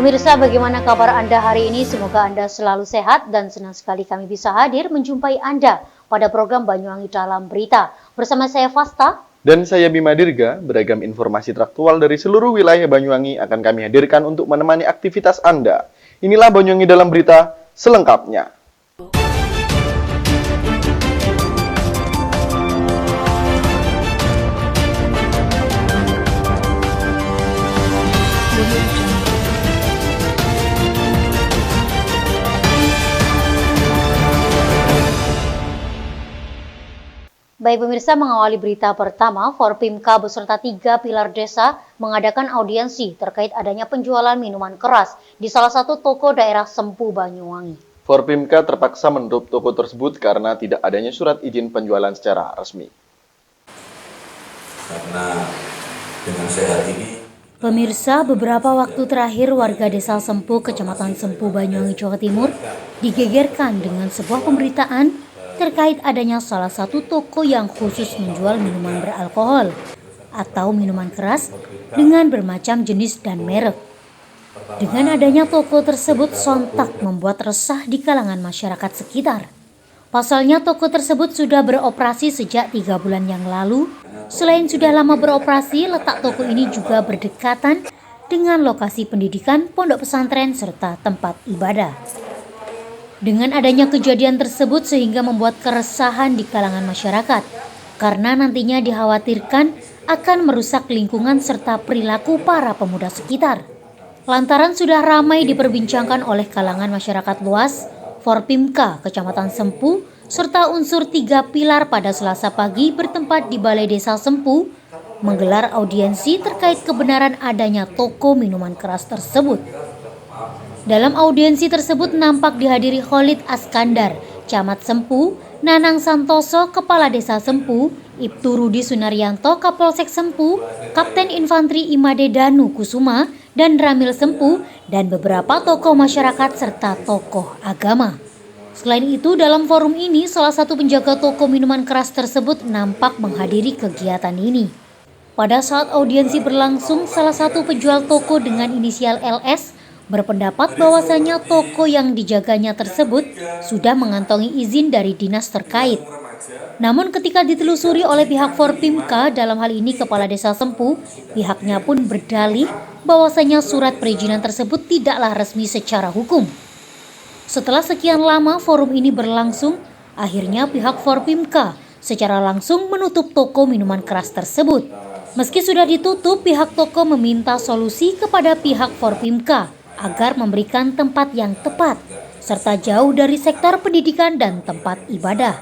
Pemirsa, bagaimana kabar Anda hari ini? Semoga Anda selalu sehat dan senang sekali kami bisa hadir menjumpai Anda pada program Banyuwangi Dalam Berita. Bersama saya Fasta. Dan saya Bima Dirga, beragam informasi traktual dari seluruh wilayah Banyuwangi akan kami hadirkan untuk menemani aktivitas Anda. Inilah Banyuwangi Dalam Berita selengkapnya. Baik pemirsa, mengawali berita pertama, Forpimka beserta 3 pilar desa mengadakan audiensi terkait adanya penjualan minuman keras di salah satu toko daerah Sempu, Banyuwangi. Forpimka terpaksa menutup toko tersebut karena tidak adanya surat izin penjualan secara resmi. Karena dengan sehat ini, Pemirsa, beberapa waktu terakhir warga desa Sempu, Kecamatan Sempu, Banyuwangi, Jawa Timur digegerkan dengan sebuah pemberitaan terkait adanya salah satu toko yang khusus menjual minuman beralkohol atau minuman keras dengan bermacam jenis dan merek. Dengan adanya toko tersebut sontak membuat resah di kalangan masyarakat sekitar. Pasalnya toko tersebut sudah beroperasi sejak 3 bulan yang lalu. Selain sudah lama beroperasi, letak toko ini juga berdekatan dengan lokasi pendidikan, pondok pesantren, serta tempat ibadah. Dengan adanya kejadian tersebut sehingga membuat keresahan di kalangan masyarakat, karena nantinya dikhawatirkan akan merusak lingkungan serta perilaku para pemuda sekitar. Lantaran sudah ramai diperbincangkan oleh kalangan masyarakat luas, Forpimka Kecamatan Sempu serta unsur 3 pilar pada Selasa pagi bertempat di Balai Desa Sempu menggelar audiensi terkait kebenaran adanya toko minuman keras tersebut. Dalam audiensi tersebut nampak dihadiri Khalid Askandar, Camat Sempu, Nanang Santoso, Kepala Desa Sempu, Ibtu Rudi Sunaryanto, Kapolsek Sempu, Kapten Infanteri Imade Danu Kusuma, dan Ramil Sempu, dan beberapa tokoh masyarakat serta tokoh agama. Selain itu, dalam forum ini salah satu penjaga toko minuman keras tersebut nampak menghadiri kegiatan ini. Pada saat audiensi berlangsung, salah satu penjual toko dengan inisial LS berpendapat bahwasanya toko yang dijaganya tersebut sudah mengantongi izin dari dinas terkait. Namun ketika ditelusuri oleh pihak Forpimka, dalam hal ini Kepala Desa Sempu, pihaknya pun berdalih bahwasanya surat perizinan tersebut tidaklah resmi secara hukum. Setelah sekian lama forum ini berlangsung, akhirnya pihak Forpimka secara langsung menutup toko minuman keras tersebut. Meski sudah ditutup, pihak toko meminta solusi kepada pihak Forpimka agar memberikan tempat yang tepat, serta jauh dari sektor pendidikan dan tempat ibadah.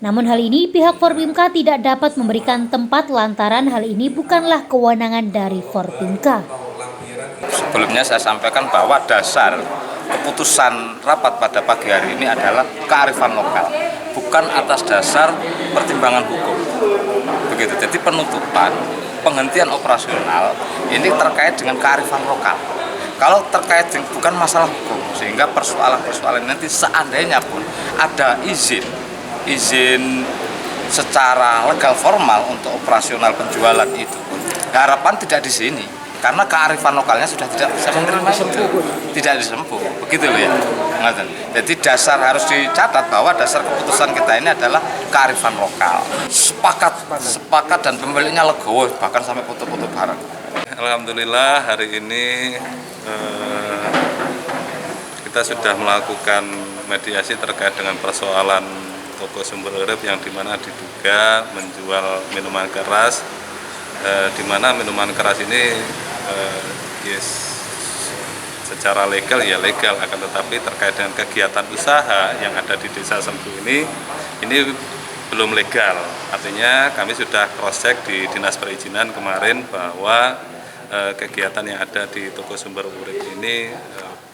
Namun hal ini pihak Forpimka tidak dapat memberikan tempat lantaran hal ini bukanlah kewenangan dari Forpimka. Sebelumnya saya sampaikan bahwa dasar keputusan rapat pada pagi hari ini adalah kearifan lokal, bukan atas dasar pertimbangan hukum. Begitu. Jadi penutupan, penghentian operasional ini terkait dengan kearifan lokal. Kalau terkait dengan bukan masalah hukum, sehingga persoalan-persoalan nanti seandainya pun ada izin secara legal formal untuk operasional penjualan itu, harapan tidak di sini, karena kearifan lokalnya sudah tidak bisa menerima itu, tidak disempuh, begitu loh ya. Jadi dasar harus dicatat bahwa dasar keputusan kita ini adalah kearifan lokal. Sepakat dan pemiliknya legowo, bahkan sampai foto-foto bareng. Alhamdulillah hari ini kita sudah melakukan mediasi terkait dengan persoalan toko Sumber Urip yang dimana diduga menjual minuman keras, dimana minuman keras ini secara legal ya legal, akan tetapi terkait dengan kegiatan usaha yang ada di Desa Sempu ini belum legal. Artinya kami sudah cross check di Dinas Perizinan kemarin bahwa kegiatan yang ada di toko Sumber Urip ini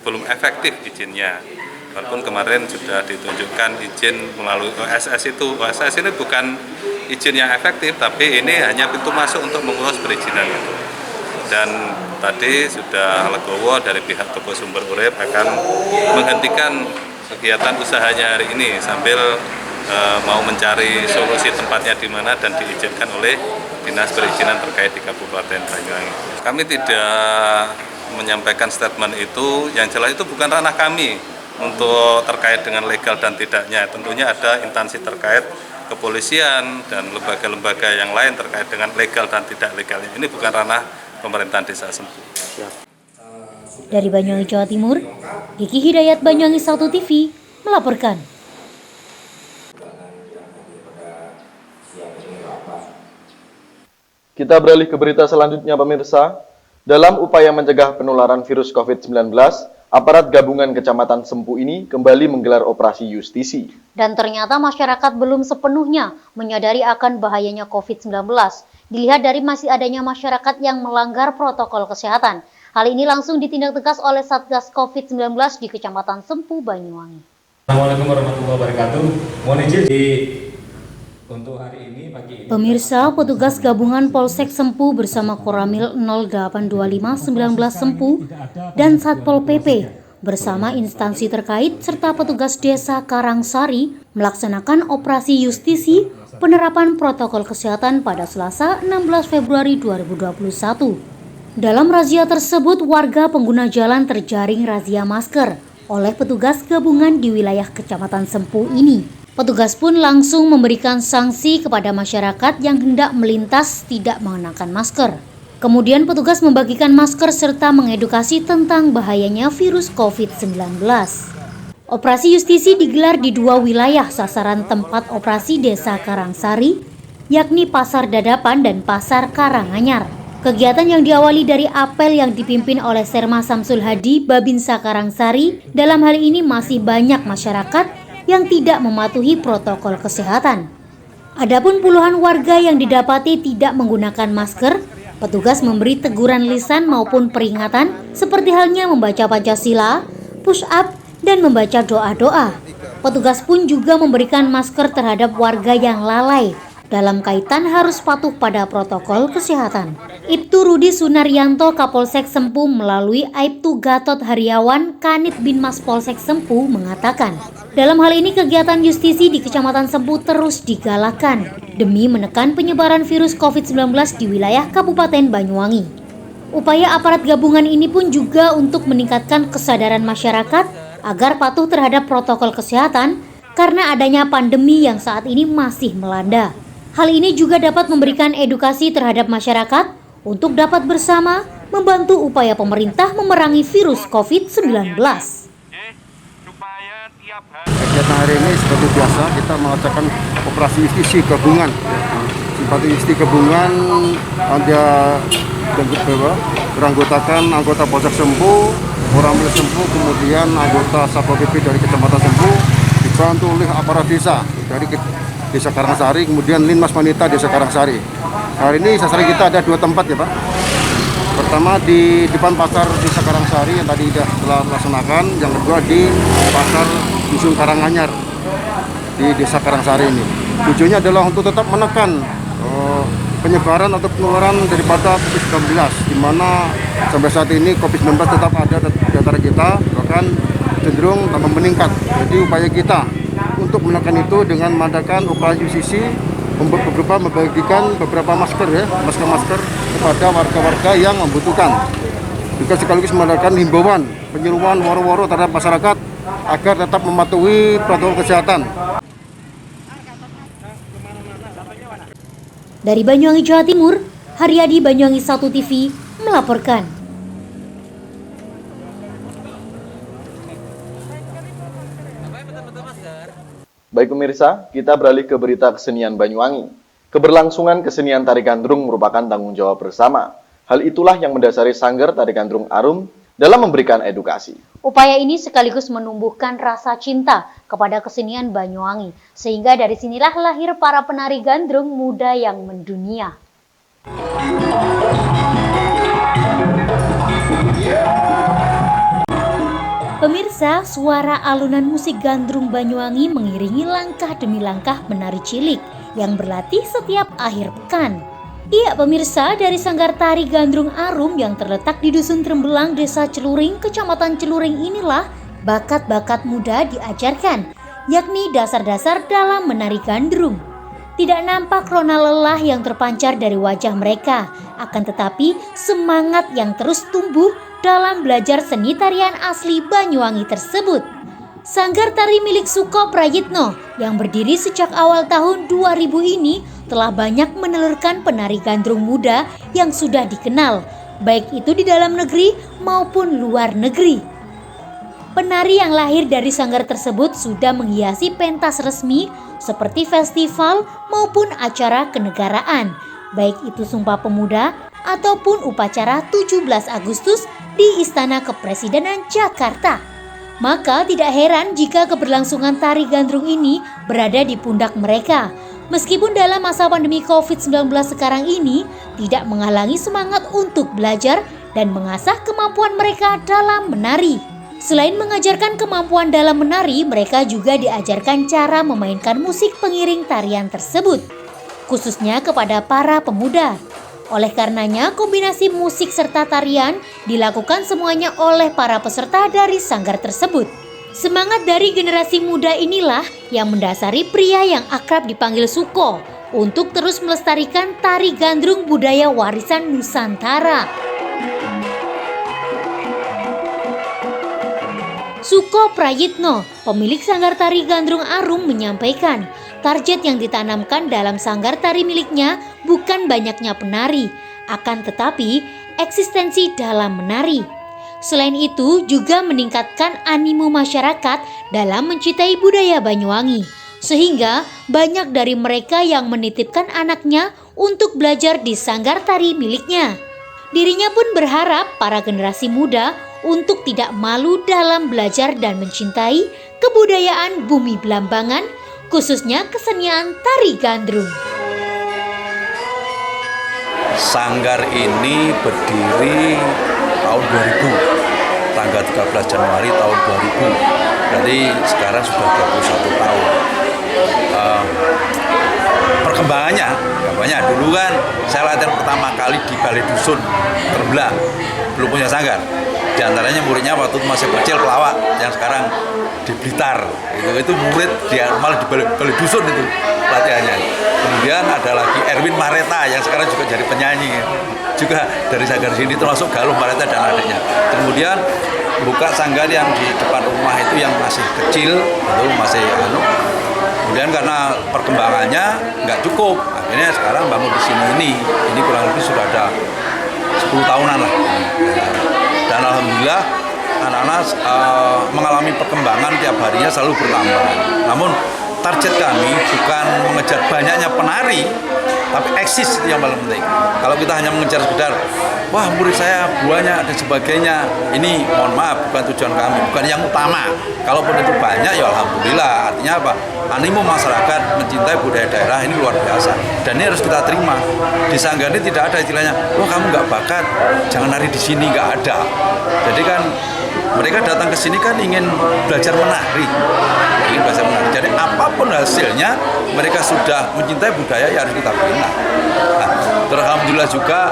belum efektif izinnya. Walaupun kemarin sudah ditunjukkan izin melalui OSS itu. OSS ini bukan izin yang efektif, tapi ini hanya pintu masuk untuk mengurus perizinan itu. Dan tadi sudah legowo dari pihak toko Sumber Urip akan menghentikan kegiatan usahanya hari ini sambil mau mencari solusi tempatnya di mana dan diizinkan oleh Dinas Perizinan terkait di Kabupaten Banyuwangi. Kami tidak menyampaikan statement itu, yang jelas itu bukan ranah kami untuk terkait dengan legal dan tidaknya. Tentunya ada instansi terkait kepolisian dan lembaga-lembaga yang lain terkait dengan legal dan tidak legalnya. Ini bukan ranah pemerintahan Desa Sempu. Dari Banyuwangi, Jawa Timur, Kiki Hidayat, Banyuwangi 1 TV melaporkan. Kita beralih ke berita selanjutnya, pemirsa. Dalam upaya mencegah penularan virus COVID-19, aparat gabungan Kecamatan Sempu ini kembali menggelar operasi justisi. Dan ternyata masyarakat belum sepenuhnya menyadari akan bahayanya COVID-19. Dilihat dari masih adanya masyarakat yang melanggar protokol kesehatan. Hal ini langsung ditindak tegas oleh Satgas COVID-19 di Kecamatan Sempu, Banyuwangi. Assalamualaikum warahmatullahi wabarakatuh. Mohon izin untuk hari ini pagi ini. Pemirsa, petugas gabungan Polsek Sempu bersama Koramil 0825 19 Sempu dan Satpol PP bersama instansi terkait serta petugas Desa Karangsari melaksanakan operasi justisi penerapan protokol kesehatan pada Selasa 16 Februari 2021. Dalam razia tersebut, warga pengguna jalan terjaring razia masker oleh petugas gabungan di wilayah Kecamatan Sempu ini. Petugas pun langsung memberikan sanksi kepada masyarakat yang hendak melintas tidak mengenakan masker. Kemudian petugas membagikan masker serta mengedukasi tentang bahayanya virus COVID-19. Operasi justisi digelar di 2 wilayah sasaran tempat operasi Desa Karangsari, yakni Pasar Dadapan dan Pasar Karanganyar. Kegiatan yang diawali dari apel yang dipimpin oleh Serma Samsul Hadi, Babinsa Karangsari, dalam hal ini masih banyak masyarakat yang tidak mematuhi protokol kesehatan. Adapun puluhan warga yang didapati tidak menggunakan masker, petugas memberi teguran lisan maupun peringatan seperti halnya membaca Pancasila, push up, dan membaca doa-doa. Petugas pun juga memberikan masker terhadap warga yang lalai dalam kaitan harus patuh pada protokol kesehatan. Ibtu Rudi Sunaryanto Kapolsek Sempu melalui Aibtu Gatot Haryawan Kanit Binmas Polsek Sempu mengatakan, dalam hal ini kegiatan justisi di Kecamatan Sempu terus digalakan demi menekan penyebaran virus COVID-19 di wilayah Kabupaten Banyuwangi. Upaya aparat gabungan ini pun juga untuk meningkatkan kesadaran masyarakat agar patuh terhadap protokol kesehatan karena adanya pandemi yang saat ini masih melanda. Hal ini juga dapat memberikan edukasi terhadap masyarakat untuk dapat bersama membantu upaya pemerintah memerangi virus COVID-19. Kegiatan hari ini seperti biasa kita melaksanakan operasi justisi gabungan. Simpati justisi gabungan ada beranggotakan anggota Polsek Sempu, Koramil Sempu, kemudian anggota Satpol PP dari Kecamatan Sempu, dibantu oleh aparat desa dari Desa Karangsari, kemudian Linmas Wanita Desa Karangsari. Hari ini sasaran kita ada 2 tempat ya Pak. Pertama di depan pasar Desa Karangsari yang tadi sudah telah melaksanakan, yang kedua di pasar Dusun Karanganyar di Desa Karangsari ini. Tujuannya adalah untuk tetap menekan penyebaran atau penularan daripada COVID-19, di mana sampai saat ini COVID-19 tetap ada di antara kita, bahkan cenderung tambah meningkat. Jadi upaya kita untuk menekan itu dengan mengadakan operasi justisi berupa membagikan beberapa masker ya, masker kepada warga-warga yang membutuhkan. Juga sekaligus mengadakan himbauan, penyeruan woro-woro terhadap masyarakat agar tetap mematuhi protokol kesehatan. Dari Banyuwangi, Jawa Timur, Haryadi, Banyuwangi 1 TV melaporkan. Baik pemirsa, kita beralih ke berita kesenian Banyuwangi. Keberlangsungan kesenian tari gandrung merupakan tanggung jawab bersama. Hal itulah yang mendasari Sanggar Tari Gandrung Arum dalam memberikan edukasi. Upaya ini sekaligus menumbuhkan rasa cinta kepada kesenian Banyuwangi, sehingga dari sinilah lahir para penari gandrung muda yang mendunia. Pemirsa, suara alunan musik gandrung Banyuwangi mengiringi langkah demi langkah penari cilik yang berlatih setiap akhir pekan. Iya pemirsa, dari Sanggar Tari Gandrung Arum yang terletak di Dusun Trembelang, Desa Celuring, Kecamatan Celuring inilah bakat-bakat muda diajarkan, yakni dasar-dasar dalam menari gandrung. Tidak nampak rona lelah yang terpancar dari wajah mereka, akan tetapi semangat yang terus tumbuh dalam belajar seni tarian asli Banyuwangi tersebut. Sanggar tari milik Suko Prayitno yang berdiri sejak awal tahun 2000 ini telah banyak menelurkan penari gandrung muda yang sudah dikenal, baik itu di dalam negeri maupun luar negeri. Penari yang lahir dari sanggar tersebut sudah menghiasi pentas resmi seperti festival maupun acara kenegaraan, baik itu Sumpah Pemuda ataupun upacara 17 Agustus di Istana Kepresidenan Jakarta. Maka tidak heran jika keberlangsungan tari gandrung ini berada di pundak mereka. Meskipun dalam masa pandemi COVID-19 sekarang ini tidak menghalangi semangat untuk belajar dan mengasah kemampuan mereka dalam menari. Selain mengajarkan kemampuan dalam menari, mereka juga diajarkan cara memainkan musik pengiring tarian tersebut, khususnya kepada para pemuda. Oleh karenanya, kombinasi musik serta tarian dilakukan semuanya oleh para peserta dari sanggar tersebut. Semangat dari generasi muda inilah yang mendasari pria yang akrab dipanggil Suko untuk terus melestarikan tari gandrung budaya warisan Nusantara. Suko Prayitno, pemilik sanggar tari gandrung Arum, menyampaikan target yang ditanamkan dalam sanggar tari miliknya bukan banyaknya penari, akan tetapi eksistensi dalam menari. Selain itu juga meningkatkan animo masyarakat dalam mencintai budaya Banyuwangi, sehingga banyak dari mereka yang menitipkan anaknya untuk belajar di sanggar tari miliknya. Dirinya pun berharap para generasi muda untuk tidak malu dalam belajar dan mencintai kebudayaan bumi Belambangan, khususnya kesenian tari gandrung. Sanggar ini berdiri tahun 2000, tanggal 13 Januari tahun 2000. Jadi sekarang sudah 21 tahun. Perkembangannya dulu kan saya latihan pertama kali di Balai Dusun Terbelah, belum punya sanggar. Di antaranya muridnya waktu itu masih kecil pelawak yang sekarang di Blitar. Itu murid dia malah di Balai Dusun itu latihannya. Kemudian ada lagi Erwin Mareta yang sekarang juga jadi penyanyi. Juga dari sanggar sini termasuk Galuh Mareta dan adiknya. Kemudian buka sanggar yang di depan rumah itu yang masih kecil, itu masih Kemudian karena perkembangannya nggak cukup, akhirnya sekarang bangun di sini ini kurang lebih sudah ada 10 tahunan lah. Dan alhamdulillah anak-anak mengalami perkembangan tiap harinya selalu bertambah. Namun target kami bukan mengejar banyaknya penari, tapi eksis itu yang paling penting. Kalau kita hanya mengejar sekedar, wah murid saya banyak dan sebagainya, ini mohon maaf bukan tujuan kami, bukan yang utama. Kalaupun itu banyak ya alhamdulillah. Artinya apa? Animo masyarakat mencintai budaya daerah ini luar biasa. Dan ini harus kita terima. Di sanggar ini tidak ada istilahnya, wah kamu nggak bakat, jangan nari di sini, nggak ada. Jadi kan mereka datang ke sini kan ingin belajar menari. Jadi apapun hasilnya, mereka sudah mencintai budaya ya harus kita bina. Nah, alhamdulillah juga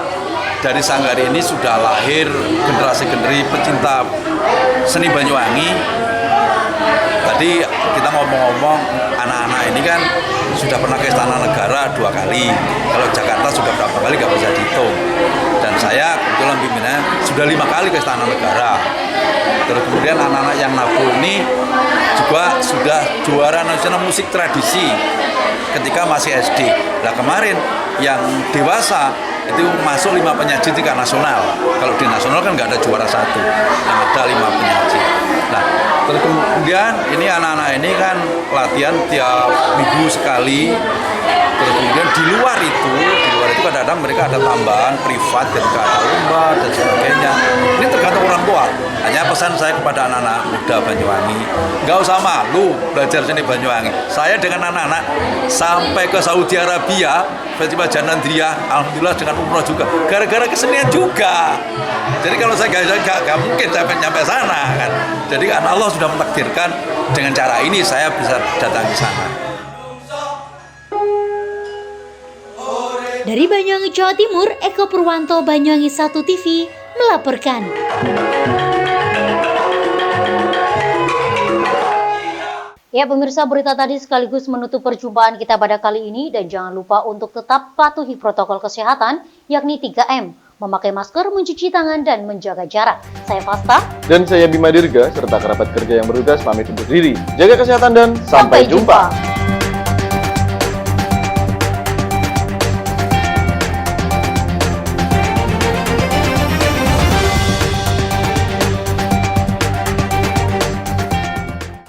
dari sanggar ini sudah lahir generasi-generasi pecinta seni Banyuwangi. Tadi kita ngomong-ngomong, anak-anak ini kan sudah pernah ke Istana Negara 2 kali. Kalau Jakarta sudah berapa kali nggak bisa dihitung. Dan saya kebetulan pimpinannya sudah 5 kali ke Istana Negara. Terus kemudian anak-anak yang nabuh ini juga sudah juara nasional musik tradisi ketika masih SD. Nah kemarin yang dewasa itu masuk 5 penyaji tingkat nasional. Kalau di nasional kan nggak ada juara 1, yang ada 5 penyaji. Nah terus kemudian ini anak-anak ini kan latihan tiap minggu sekali. Terus kemudian di luar itu kadang-kadang mereka ada tambahan privat ketika ada lomba dan sebagainya. Ini tergantung orang tua. Hanya pesan saya kepada anak-anak muda Banyuwangi, nggak usah malu belajar seni Banyuwangi. Saya dengan anak-anak sampai ke Saudi Arabia, Festival Janandria, alhamdulillah dengan umroh juga, gara-gara kesenian juga. Jadi kalau saya nggak mungkin sampai sana kan. Jadi kan Allah sudah mentakdirkan dengan cara ini saya bisa datang ke sana. Dari Banyuwangi, Jawa Timur, Eko Purwanto, Banyuwangi 1 TV melaporkan. Ya pemirsa, berita tadi sekaligus menutup perjumpaan kita pada kali ini dan jangan lupa untuk tetap patuhi protokol kesehatan yakni 3M, memakai masker, mencuci tangan, dan menjaga jarak. Saya Fasta. Dan saya Bima Dirga, serta kerabat kerja yang bertugas pamit undur diri. Jaga kesehatan dan sampai jumpa.